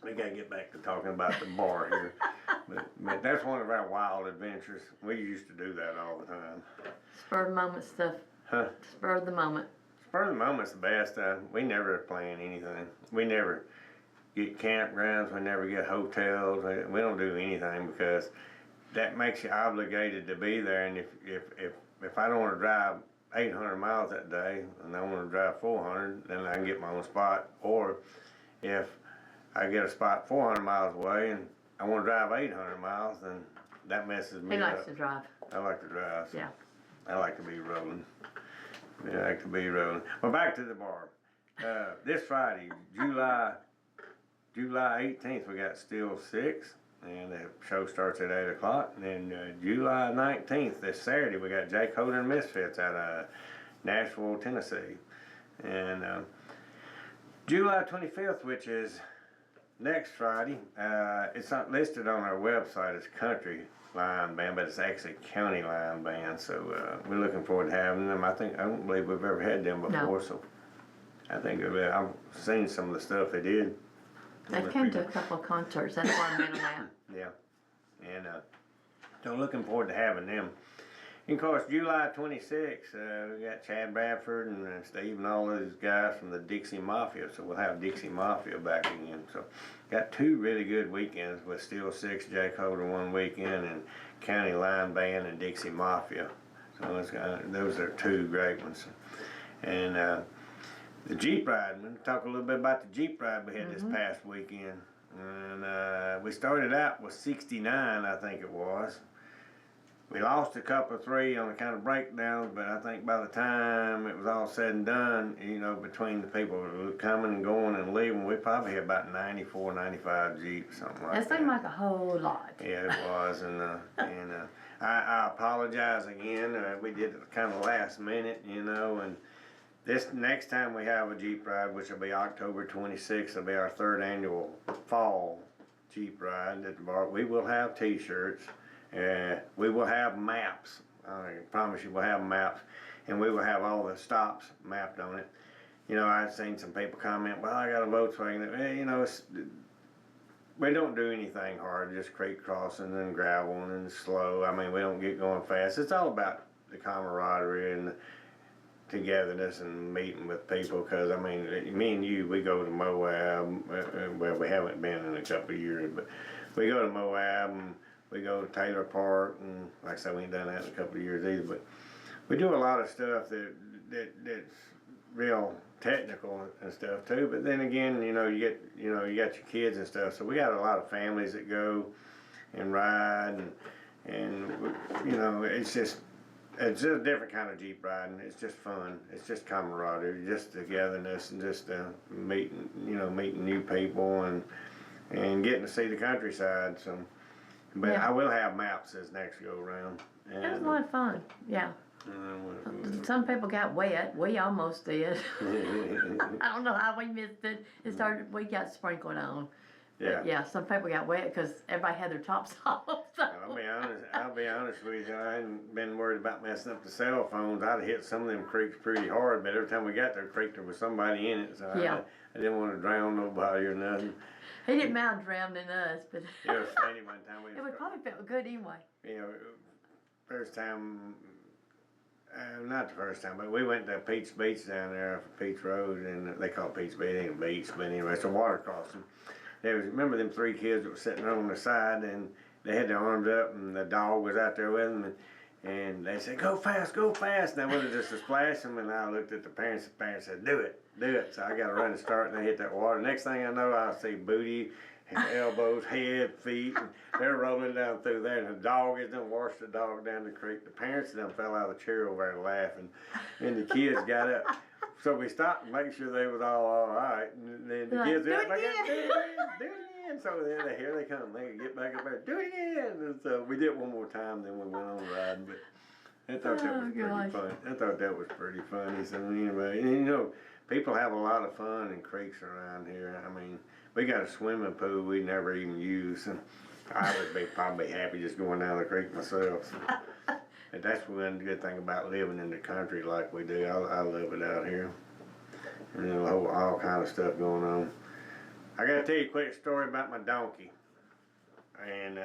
We gotta get back to talking about the bar here. But that's one of our wild adventures. We used to do that all the time. Spur of the moment stuff. Huh? Spur of the moment. Spur of the moment's the best. We never plan anything. We never get campgrounds. We never get hotels. We don't do anything because that makes you obligated to be there. And if I don't want to drive 800 miles that day and I want to drive 400, then I can get my own spot. Or if I get a spot 400 miles away and I want to drive 800 miles, then that messes me He up. likes to drive. I like to drive. So Yeah. I like to be rolling. Yeah, I like to be rolling. Well, back to the bar. This Friday, July 18th, we got Still Six, and the show starts at 8 o'clock. And then July 19th, this Saturday, we got Jake Holder and Misfits out of Nashville, Tennessee. And July 25th, which is next Friday, it's not listed on our website as Country Line Band, but it's actually County Line Band. So we're looking forward to having them. I don't believe we've ever had them before, No. so I think I've seen some of the stuff they did. They came to a couple of concerts. That's why I met them at. Yeah, and so looking forward to having them. And of course, July 26th, we got Chad Bradford and Steve and all those guys from the Dixie Mafia. So we'll have Dixie Mafia back again. So got two really good weekends with Still Six, Jake Holder one weekend, and County Line Band and Dixie Mafia. So those are two great ones. And the Jeep ride, we'll talk a little bit about the Jeep ride we had this past weekend. And we started out with 69, I think it was. We lost a couple of three on account of breakdowns, but I think by the time it was all said and done, you know, between the people who were coming and going and leaving, we probably had about 94, 95 Jeeps, something like that. That seemed like a whole lot. Yeah, it was, and I apologize again. We did it kind of last minute, you know, and this next time we have a Jeep ride, which will be October 26th, will be our third annual fall Jeep ride at the bar. We will have T-shirts. We will have maps. I promise you we'll have maps, and we will have all the stops mapped on it. You know, I've seen some people comment, well, I got a Volkswagen. You know, we don't do anything hard, just creek crossing and gravel and slow. I mean, we don't get going fast. It's all about the camaraderie and togetherness and meeting with people. Cause I mean, me and you, we go to Moab. Well, we haven't been in a couple of years, but we go to Moab and we go to Taylor Park, and like I said, we ain't done that in a couple of years either. But we do a lot of stuff that's real technical and stuff too. But then again, you got your kids and stuff. So we got a lot of families that go and ride, and it's just a different kind of Jeep riding. It's just fun. It's just camaraderie, just togetherness, and just meeting new people and getting to see the countryside. So, but Yeah. I will have maps this next go around. It was a lot of fun, yeah. Some people got wet, we almost did. I don't know how we missed it, we got sprinkled on. Yeah. But yeah, some people got wet because everybody had their tops off, so. I'll be honest with you. I hadn't been worried about messing up the cell phones. I'd hit some of them creeks pretty hard, but every time we got there, creek, there was somebody in it, so Yeah. I didn't want to drown nobody or nothing. He didn't mind drowning us, but It was funny one time. it would probably feel good anyway. First time, not the first time, but we went to Peach Beach down there off of Peach Road, and they call it Peach Beach, it ain't a beach, but anyway, it's a water crossing. Remember them three kids that were sitting on the side, and they had their arms up, and the dog was out there with them, and they said, go fast, and I wanted just to splash them, and I looked at the parents said, do it, so I got to run and start, and they hit that water. Next thing I know, I see booty, and elbows, head, feet, and they're rolling down through there, and the dog is done washed the dog down the creek. The parents done fell out of the chair over there laughing, and the kids got up. So we stopped to make sure they was all right, and then the kids got back up, do it again. So then here they come, they get back up there, do it again. And so we did it one more time, then we went on riding. But I thought that was pretty fun. I thought that was pretty funny. So anyway, and people have a lot of fun in creeks around here. I mean, we got a swimming pool we never even use, and I would be probably happy just going down the creek myself. So. And that's one good thing about living in the country like we do. I love it out here. And all kind of stuff going on. I gotta tell you a quick story about my donkey. And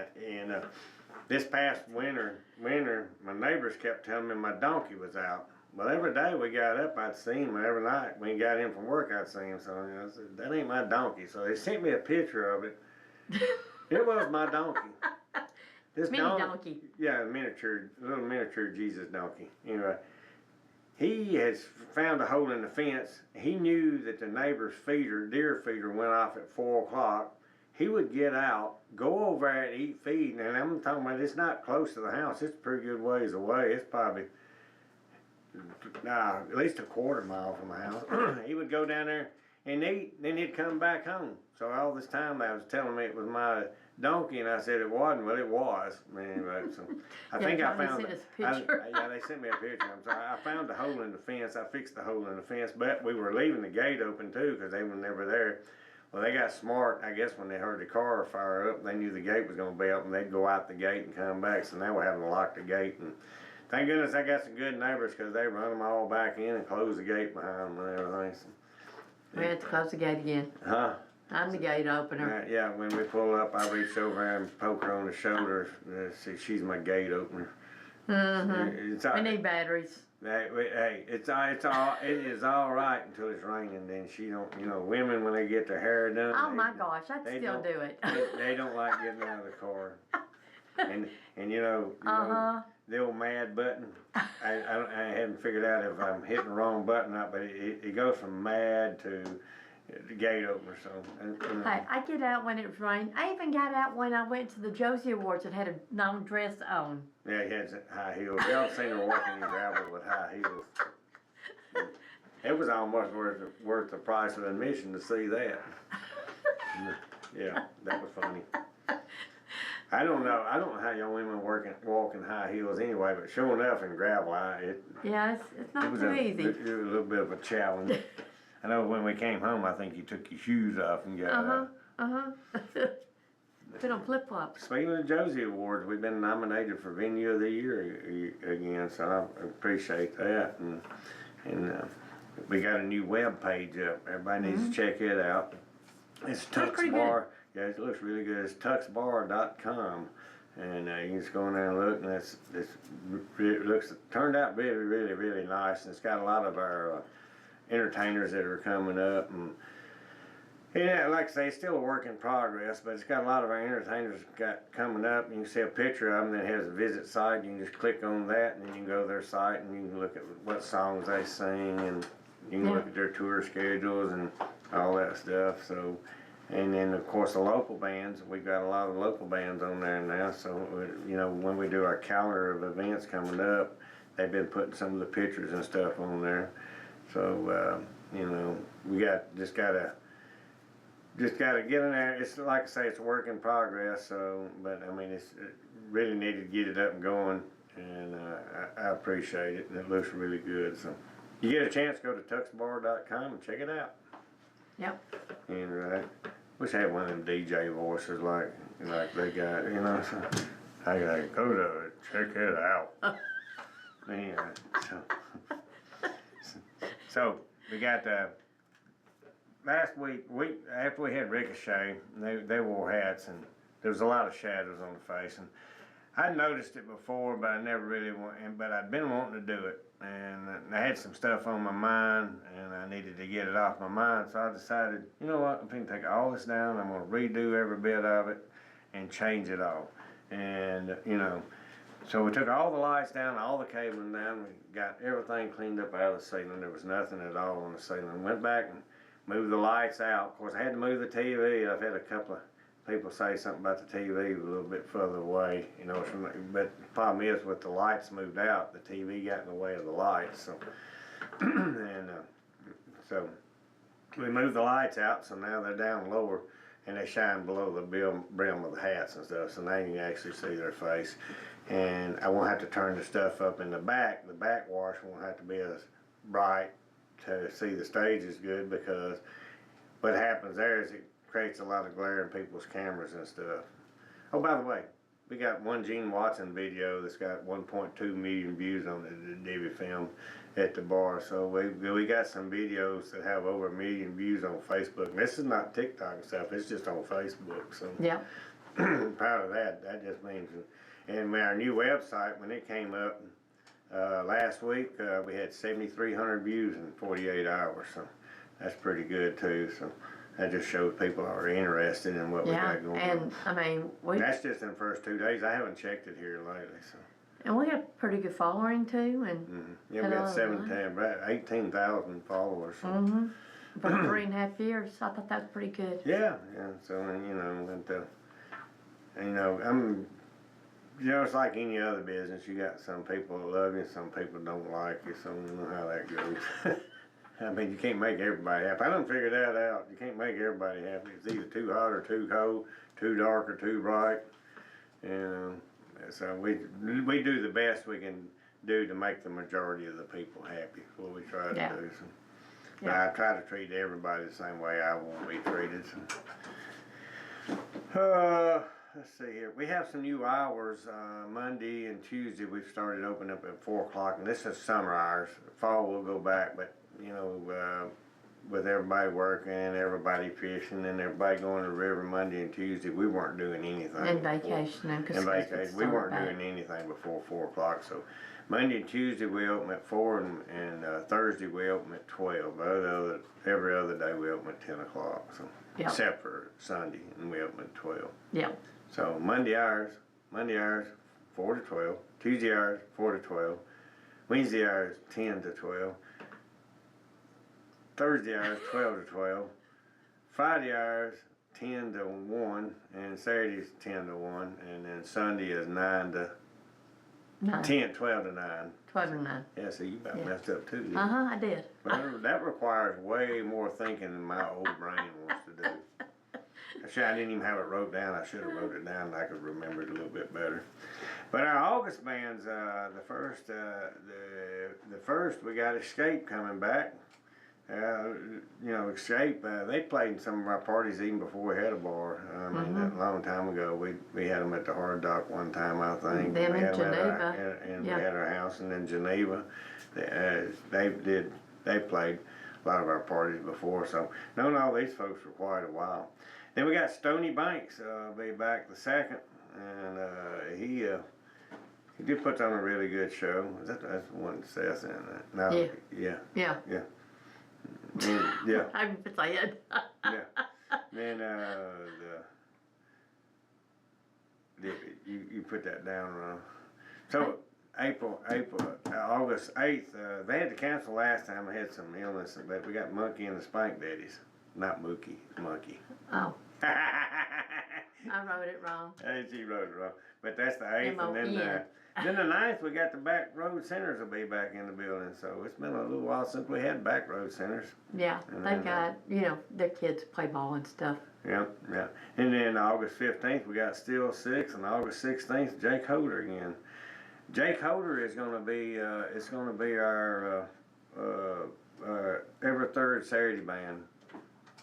this past winter, my neighbors kept telling me my donkey was out. Well, every day we got up, I'd see him. Every night when he got in from work, I'd see him. So I said, that ain't my donkey. So they sent me a picture of it. It was my donkey. This donkey. Yeah, little miniature Jesus donkey. Anyway, he has found a hole in the fence. He knew that the neighbor's deer feeder went off at 4 o'clock. He would get out, go over there and eat feed. And I'm talking about, it's not close to the house. It's a pretty good ways away. It's probably at least a quarter mile from the house. He would go down there and eat, then he'd come back home. So all this time they was telling me it was my donkey, and I said it wasn't. Well, it was. Anyway, so I think I found it. Yeah, they sent me a picture. So I found the hole in the fence. I fixed the hole in the fence, but we were leaving the gate open too because they were never there. Well, they got smart, I guess, when they heard the car fire up. They knew the gate was going to be open. They'd go out the gate and come back. So now we're having to lock the gate. And thank goodness I got some good neighbors because they run them all back in and close the gate behind them and everything. So, we had to close the gate again. Huh? I'm the gate opener. Yeah, when we pull up, I reach over and poke her on the shoulder. See, she's my gate opener. We need batteries. Hey, it is all right until it's raining. Then she don't. Women when they get their hair done. Oh my gosh, I'd still do it. They don't like getting out of the car. And the old mad button. I haven't figured out if I'm hitting the wrong button or not, but it goes from mad to the gate opener. So Hey, I get out when it's rain. I even got out when I went to the Josie Awards and had a long dress on. Yeah, he had high heels. Y'all seen her walking in gravel with high heels. It was almost worth the price of admission to see that. Yeah, that was funny. I don't know how young women walk in high heels anyway, but sure enough in gravel, it's not too easy. It was a little bit of a challenge. I know when we came home, I think you took your shoes off and got Put on flip-flops. Speaking of the Josie Awards, we've been nominated for Venue of the Year again, so I appreciate that. And we got a new web page up. Everybody needs to check it out. It's Yeah, it looks really good. It's tuxbar.com. And you can just go in there and look, and it looks turned out really, really, really nice. And it's got a lot of our entertainers that are coming up, and yeah, like I say, it's still a work in progress, but it's got a lot of our entertainers got coming up. You can see a picture of them that has a visit site. You can just click on that, and then you can go to their site, and you can look at what songs they sing, and you can look at their tour schedules and all that stuff. So, and then of course the local bands. We've got a lot of local bands on there now. So, you know, when we do our calendar of events coming up, they've been putting some of the pictures and stuff on there. So, you know, we just gotta get in there. It's like I say, it's a work in progress. So, but I mean, it really needed to get it up and going, and I appreciate it, and it looks really good. So, you get a chance, go to tuxbar.com and check it out. Yep. And wish I had one of them DJ voices like they got, you know. So I gotta go to it, check it out. Anyway, so we got last week after we had Ricochet, they wore hats, and there was a lot of shadows on the face, and I'd noticed it before, but I never really but I'd been wanting to do it, and I had some stuff on my mind, and I needed to get it off my mind, so I decided, you know what, I'm going to take all this down, I'm going to redo every bit of it, and change it all, and, you know, so we took all the lights down, all the cabling down, we got everything cleaned up out of the ceiling, there was nothing at all on the ceiling, went back and moved the lights out. Of course, I had to move the TV. I've had a couple of people say something about the TV a little bit further away, you know. But the problem is, with the lights moved out, the TV got in the way of the lights. So, and so we moved the lights out. So now they're down lower, and they shine below the brim of the hats and stuff. So now you can actually see their face. And I won't have to turn the stuff up in the back. The back wash won't have to be as bright to see the stage is good, because what happens there is it creates a lot of glare in people's cameras and stuff. Oh, by the way, we got one Gene Watson video that's got 1.2 million views on the Divi film at the bar. So we got some videos that have over 1 million views on Facebook. And this is not TikTok and stuff, it's just on Facebook. So Yeah. proud of that. That just means, and our new website, when it came up, last week, we had 7,300 views in 48 hours, so that's pretty good too. So that just shows people are interested in what we got going on. And I mean, That's just in the first 2 days. I haven't checked it here lately, so. And we got a pretty good following too, and Yeah, we got 18,000 followers. So. For 3.5 years, I thought that was pretty good. Yeah. So, you know, you know, it's like any other business. You got some people that love you, some people don't like you, so you know how that goes. I mean, you can't make everybody happy. I done figured that out. You can't make everybody happy. It's either too hot or too cold, too dark or too bright. And so we do the best we can do to make the majority of the people happy. That's what we try to do. So. But I try to treat everybody the same way I want to be treated. So. Let's see here. We have some new hours. Monday and Tuesday we've started opening up at 4 o'clock, and this is summer hours. Fall we'll go back, but you know, with everybody working, everybody fishing, and everybody going to the river Monday and Tuesday, we weren't doing anything. And vacationing. And vacation. We weren't doing anything before 4 o'clock. So Monday and Tuesday we open at 4, and Thursday we open at 12. But every other day we open at 10 o'clock. So except for Sunday, and we open at 12. Yeah. So Monday hours, 4 to 12. Tuesday hours, 4 to 12. Wednesday hours, 10 to 12. Thursday hours, 12 to 12. Friday hours, 10 to 1. And Saturday's 10 to 1. And then Sunday is 9 to 10, 12 to 9. 12 to 9. Yeah, so you about messed up too. I did. But that requires way more thinking than my old brain wants to do. I didn't even have it wrote down. I should have wrote it down and I could remember it a little bit better. But our August bands, the first we got Escape coming back. You know, Escape, they played in some of our parties even before we had a bar. I mean, a long time ago, we had them at the Hard Dock one time, I think. Them we in had Geneva. We had our house, and then Geneva. They played a lot of our parties before, so known all these folks for quite a while. Then we got Stony Banks, be back the 2nd, and he did put on a really good show. That's the one Seth in it. No, Yeah. yeah. Yeah. Yeah. I'm saying. Yeah. Then you put that down wrong. So August 8th, they had to cancel last time. They had some illness, but we got Monkey and the Spank Daddies. Not Mookie, Monkey. Oh, I wrote it wrong. Hey, she wrote it wrong. But that's the 8th, and M-O-N. then the 9th we got the Back Road Centers will be back in the building. So it's been a little while since we had Back Road Centers. Yeah, And they then, got, their kids play ball and stuff. Yeah, yeah. And then August 15th we got Still Six, and August 16th Jake Holder again. Jake Holder is going to be it's going to be our every third Saturday band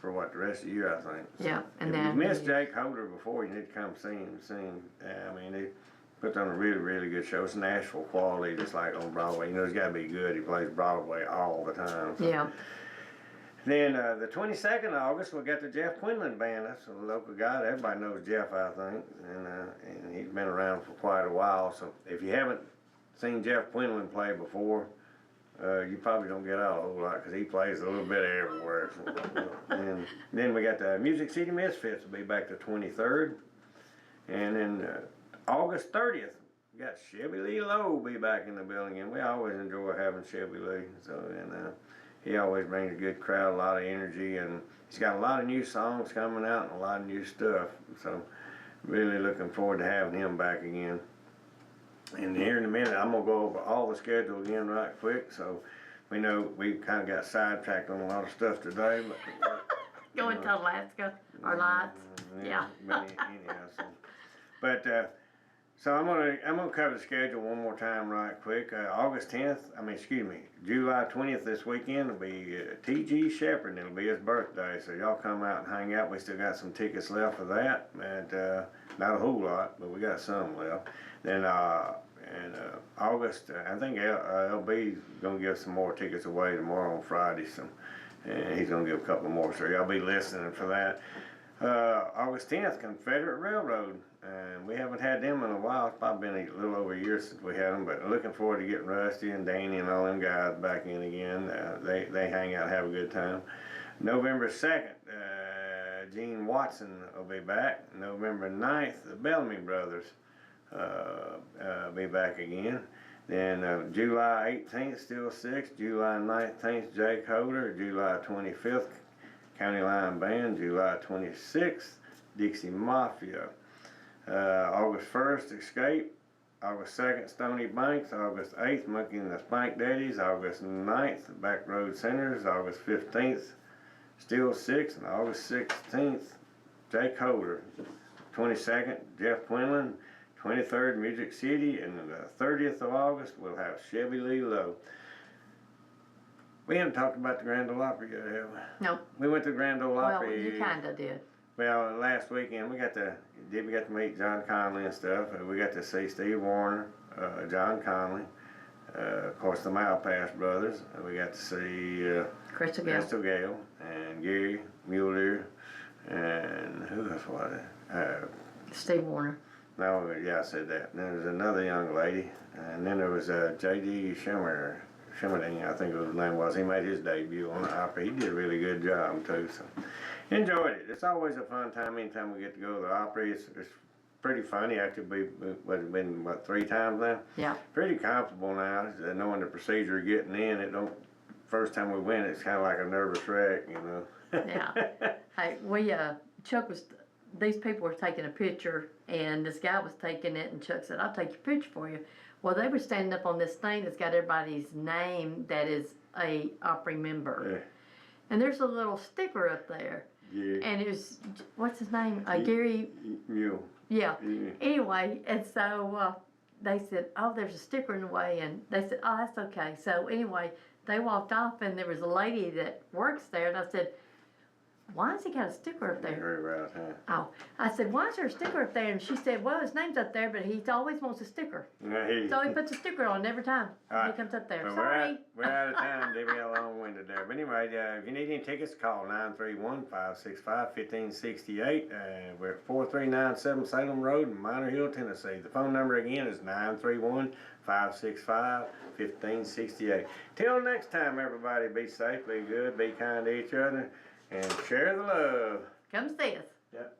for the rest of the year, I think. Yeah, and if then you missed Jake Holder before, you need to come see him sing. I mean, he put on a really, really good show. It's Nashville quality, just like on Broadway. He's got to be good. He plays Broadway all the time. So. Yeah. Then the 22nd of August, we got the Jeff Quinlan Band. That's a local guy. Everybody knows Jeff, I think, and he's been around for quite a while. So if you haven't seen Jeff Quinlan play before, you probably don't get out a whole lot because he plays a little bit everywhere. And then we got the Music City Misfits will be back the 23rd. And then August 30th, we got Chevy Lee Lowe be back in the building. And we always enjoy having Chevy Lee. So, he always brings a good crowd, a lot of energy. And he's got a lot of new songs coming out and a lot of new stuff. So, really looking forward to having him back again. And here in a minute, I'm going to go over all the schedule again right quick. So we know we kind of got sidetracked on a lot of stuff today. Going to Alaska or Lights. Yeah. So I'm gonna cover the schedule one more time right quick. July 20th this weekend will be T.G. Shepherd. It'll be his birthday, so y'all come out and hang out. We still got some tickets left for that, and not a whole lot, but we got some left. Then August, I think LB's gonna give some more tickets away tomorrow on Friday, so and he's gonna give a couple more, so y'all be listening for that. August 10th, Confederate Railroad, and we haven't had them in a while. It's probably been a little over a year since we had them, but looking forward to getting Rusty and Danny and all them guys back in again. They hang out, have a good time. November 2nd, Gene Watson will be back. November 9th, the Bellamy Brothers be back again. Then July 18th, Still Six. July 19th, Jake Holder. July 25th, County Line Band. July 26th, Dixie Mafia. August 1st, Escape. August 2nd, Stony Banks. August 8th, Monkey and the Spank Daddies. August 9th, Back Road Centers. August 15th, Still Six. And August 16th, Jake Holder. 22nd, Jeff Quinlan. 23rd, Music City. And the 30th of August, we'll have Chevy Lee Lowe. We haven't talked about the Grand Ole Opry yet, have we? Nope. We went to Grand Ole Well, Opry. you kinda did. Well, last weekend we got to meet John Conley and stuff. We got to see Steve Wariner, John Conley, of course the Malpass brothers. We got to see Crystal Gale. Crystal Gale and Gary Mueller and who else was it? Steve Wariner. No, yeah, I said that. And there was another young lady, and then there was J.D. Schemmerding, I think his name was. He made his debut on the Opry. He did a really good job too. So enjoyed it. It's always a fun time anytime we get to go to the Opry. It's pretty funny. Actually, we've been 3 times now. Yeah. Pretty comfortable now. Knowing the procedure of getting in, it don't. First time we went, it's kind of like a nervous wreck, you know. Yeah. Hey, Chuck was. These people were taking a picture, and this guy was taking it, and Chuck said, "I'll take your picture for you." Well, they were standing up on this thing that's got everybody's name that is a Opry member. Yeah. And there's a little sticker up there. Yeah. And it was, what's his name? Gary. Mule. Yeah. Yeah. Anyway, and so they said, "Oh, there's a sticker in the way," and they said, "Oh, that's okay." So anyway, they walked off, and there was a lady that works there, and I said, why has he got a sticker up there? Very right, huh? Oh, I said, why is there a sticker up there? And she said, well, his name's up there, but he always wants a sticker. Yeah, So he puts a sticker on every time All right. he comes up there. Well, Sorry. we're out of time. They got long-winded there. But anyway, if you need any tickets, call 931-565-1568. We're at 4397 Salem Road in Minor Hill, Tennessee. The phone number again is 931-565-1568. Till next time, everybody, be safe, be good, be kind to each other, and share the love. Come see us. Yep.